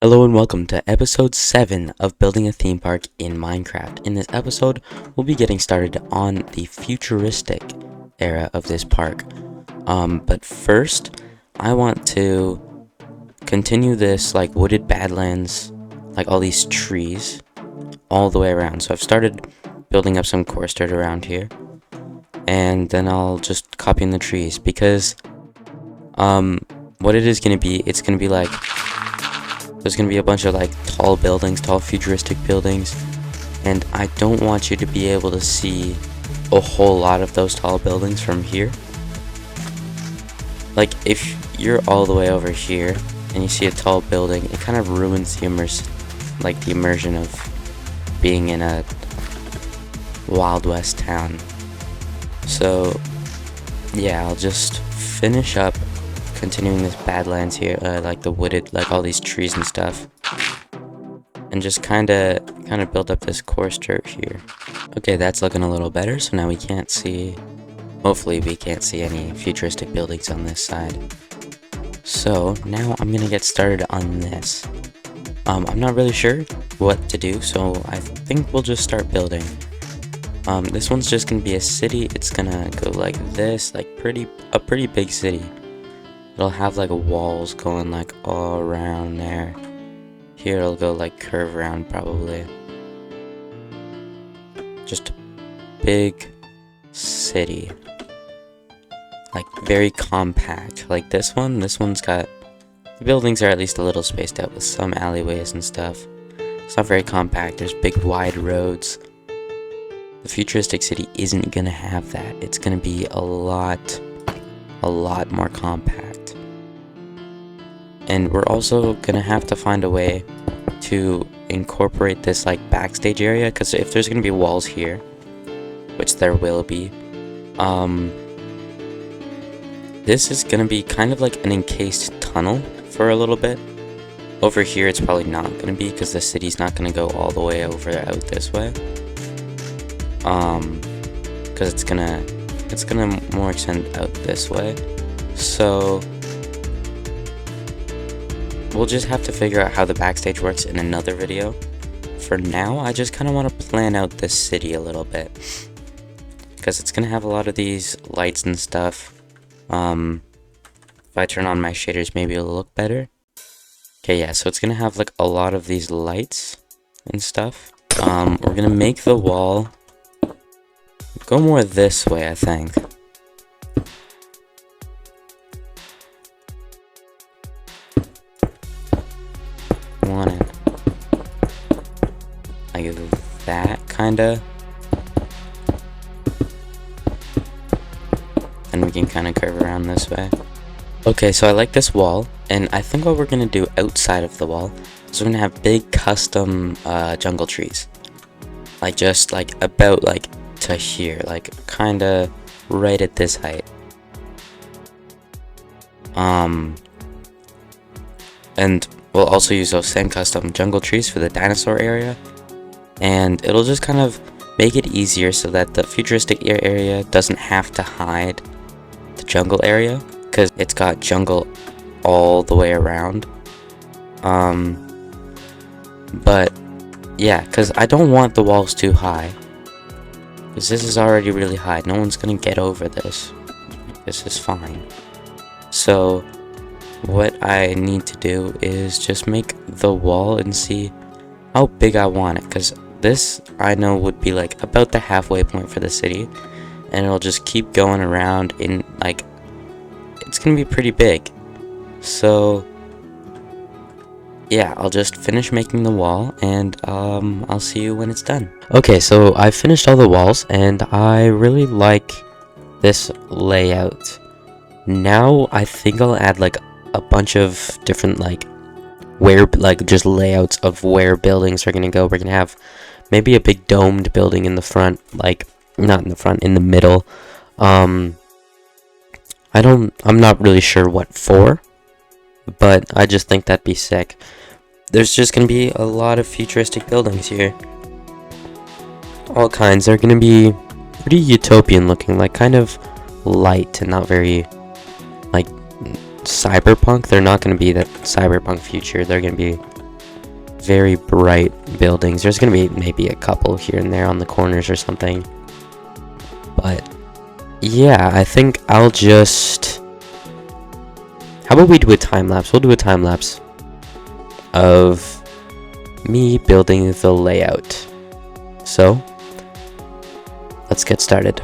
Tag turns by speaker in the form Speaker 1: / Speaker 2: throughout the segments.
Speaker 1: Hello and welcome to episode 7 of building a theme park in Minecraft. In this episode, we'll be getting started on the futuristic era of this park. But first, I want to continue this like wooded badlands, like all these trees, all the way around. So I've started building up some coarse dirt around here, and then I'll just copy in the trees because, what it is going to be, it's going to be like, there's going to be a bunch of like tall buildings, tall futuristic buildings, and I don't want you to be able to see a whole lot of those tall buildings from here. Like if you're all the way over here and you see a tall building, it kind of ruins the immersion of being in a Wild West town. So yeah, I'll just finish up continuing this badlands here, like the wooded, like all these trees and stuff, and just kind of build up this coarse dirt here. Okay, that's looking a little better. So now we can't see, hopefully we can't see any futuristic buildings on this side. So now I'm gonna get started on this. I'm not really sure what to do, so I think we'll just start building. This one's just gonna be a city. It's gonna go like this, like a pretty big city. It'll have like walls going like all around there. Here it'll go like curve around probably. Just a big city. Like very compact. Like this one's got, the buildings are at least a little spaced out with some alleyways and stuff. It's not very compact. There's big wide roads. The futuristic city isn't gonna have that. It's gonna be a lot more compact. And we're also gonna have to find a way to incorporate this like backstage area, because if there's gonna be walls here, which there will be, this is gonna be kind of like an encased tunnel for a little bit. Over here it's probably not gonna be, because the city's not gonna go all the way over out this way, because it's gonna more extend out this way. So we'll just have to figure out how the backstage works in another video. For now, I just kind of want to plan out this city a little bit, because it's going to have a lot of these lights and stuff. If I turn on my shaders, maybe it'll look better. Okay, yeah, so it's going to have like a lot of these lights and stuff. We're going to make the wall go more this way, I think. Want it like that, kinda, and we can kind of curve around this way. Okay, so I like this wall, and I think what we're gonna do outside of the wall is we're gonna have big custom jungle trees, like just like about like to here, like kinda right at this height. And we'll also use those same custom jungle trees for the dinosaur area, and it'll just kind of make it easier so that the futuristic area doesn't have to hide the jungle area, because it's got jungle all the way around. But yeah, because I don't want the walls too high, because this is already really high. No one's gonna get over this. This is fine. So what I need to do is just make the wall and see how big I want it, because this I know would be like about the halfway point for the city, and it'll just keep going around in like, it's gonna be pretty big. So yeah, I'll just finish making the wall, and I'll see you when it's done. Okay, so I finished all the walls, and I really like this layout. Now I think I'll add like a bunch of different just layouts of where buildings are gonna go. We're gonna have maybe a big domed building in the front, like not in the front, in the middle. I'm not really sure what for, but I just think that'd be sick. There's just gonna be a lot of futuristic buildings here, all kinds. They're gonna be pretty utopian looking, like kind of light and not very like cyberpunk. They're not going to be that cyberpunk future. They're going to be very bright buildings. There's gonna be maybe a couple here and there on the corners or something. But yeah, I think I'll just... How about we do a time lapse? We'll do a time lapse of me building the layout. So, let's get started.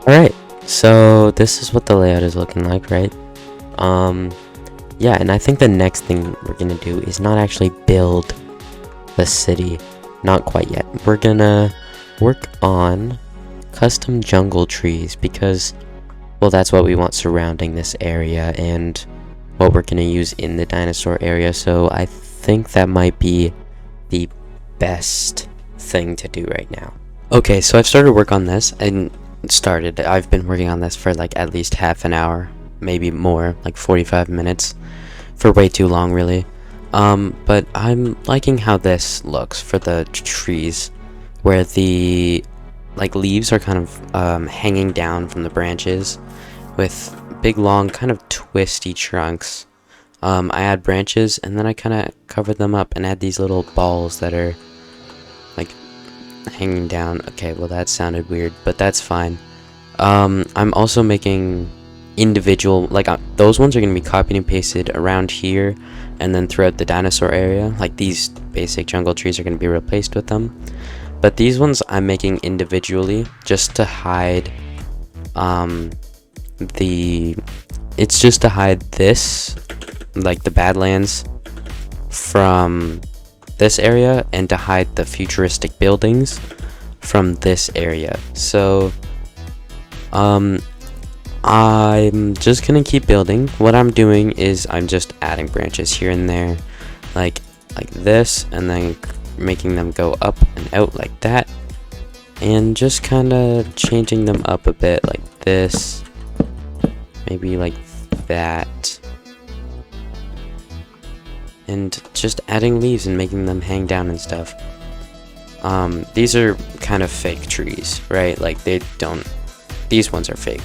Speaker 1: Alright, so this is what the layout is looking like, right? Yeah, and I think the next thing we're gonna do is not actually build the city. Not quite yet. We're gonna work on custom jungle trees because, well, that's what we want surrounding this area and what we're gonna use in the dinosaur area. So I think that might be the best thing to do right now. Okay, so I've started work on this and I've been working on this for like at least half an hour, maybe more, like 45 minutes, for way too long really. But I'm liking how this looks for the trees, where the like leaves are kind of hanging down from the branches with big long kind of twisty trunks. I add branches and then I kind of cover them up and add these little balls that are like hanging down. Okay, well that sounded weird, but that's fine. I'm also making individual, like those ones are going to be copied and pasted around here and then throughout the dinosaur area. Like these basic jungle trees are going to be replaced with them, but these ones I'm making individually just to hide it's just to hide this, like the Badlands, from this area and to hide the futuristic buildings from this area. So I'm just gonna keep building. What I'm doing is I'm just adding branches here and there, like this, and then making them go up and out like that, and just kind of changing them up a bit, like this, maybe like that, and just adding leaves and making them hang down and stuff. These are kind of fake trees, right? Like these ones are fake.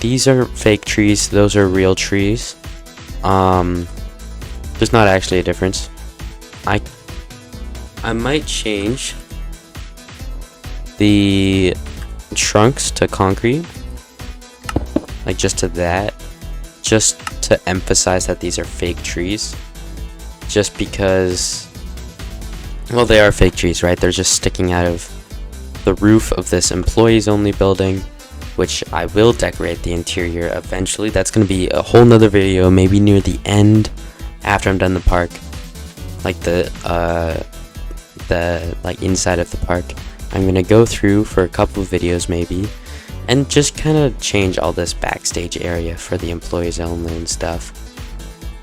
Speaker 1: These are fake trees, those are real trees. There's not actually a difference. I might change the trunks to concrete, like just to that, just to emphasize that these are fake trees, just because, well, they are fake trees, right? They're just sticking out of the roof of this employees only building, which I will decorate the interior eventually. That's going to be a whole nother video, maybe near the end after I'm done the park, like the like inside of the park. I'm going to go through for a couple of videos maybe and just kind of change all this backstage area for the employees only and stuff.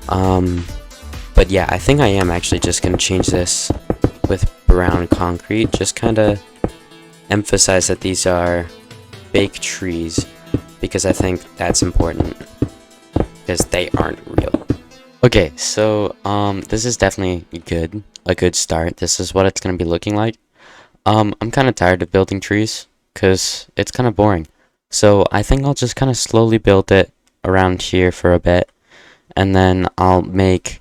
Speaker 1: But yeah, I think I am actually just going to change this with brown concrete, just kind of emphasize that these are fake trees, because I think that's important, because they aren't real. Okay, so this is definitely a good start. This is what it's gonna be looking like. I'm kind of tired of building trees because it's kind of boring, so I think I'll just kind of slowly build it around here for a bit, and then I'll make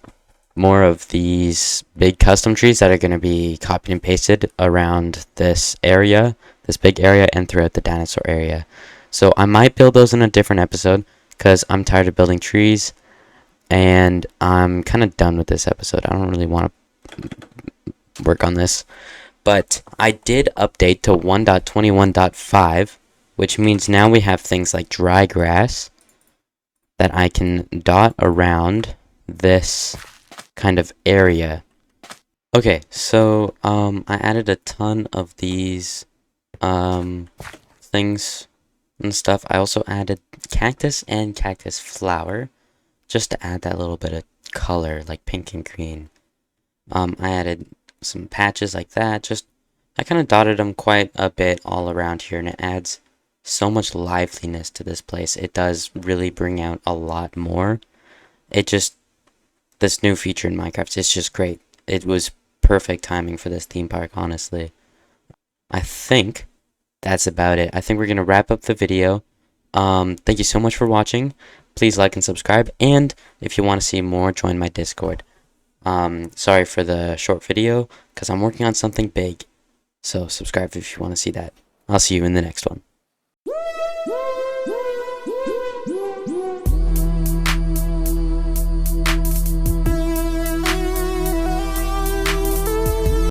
Speaker 1: more of these big custom trees that are going to be copied and pasted around this area, this big area, and throughout the dinosaur area. So I might build those in a different episode because I'm tired of building trees and I'm kind of done with this episode. I don't really want to work on this, but I did update to 1.21.5, which means now we have things like dry grass that I can dot around this kind of area. Okay, so I added a ton of these things and stuff. I also added cactus and cactus flower just to add that little bit of color, like pink and green. I added some patches like that. Just I kind of dotted them quite a bit all around here, and it adds so much liveliness to this place. It does really bring out a lot more. It just this new feature in Minecraft is just great. It was perfect timing for this theme park, honestly. I think that's about it. I think we're gonna wrap up the video. Thank you so much for watching. Please like and subscribe, and if you want to see more, join my Discord. Sorry for the short video, because I'm working on something big. So subscribe if you want to see that. I'll see you in the next one.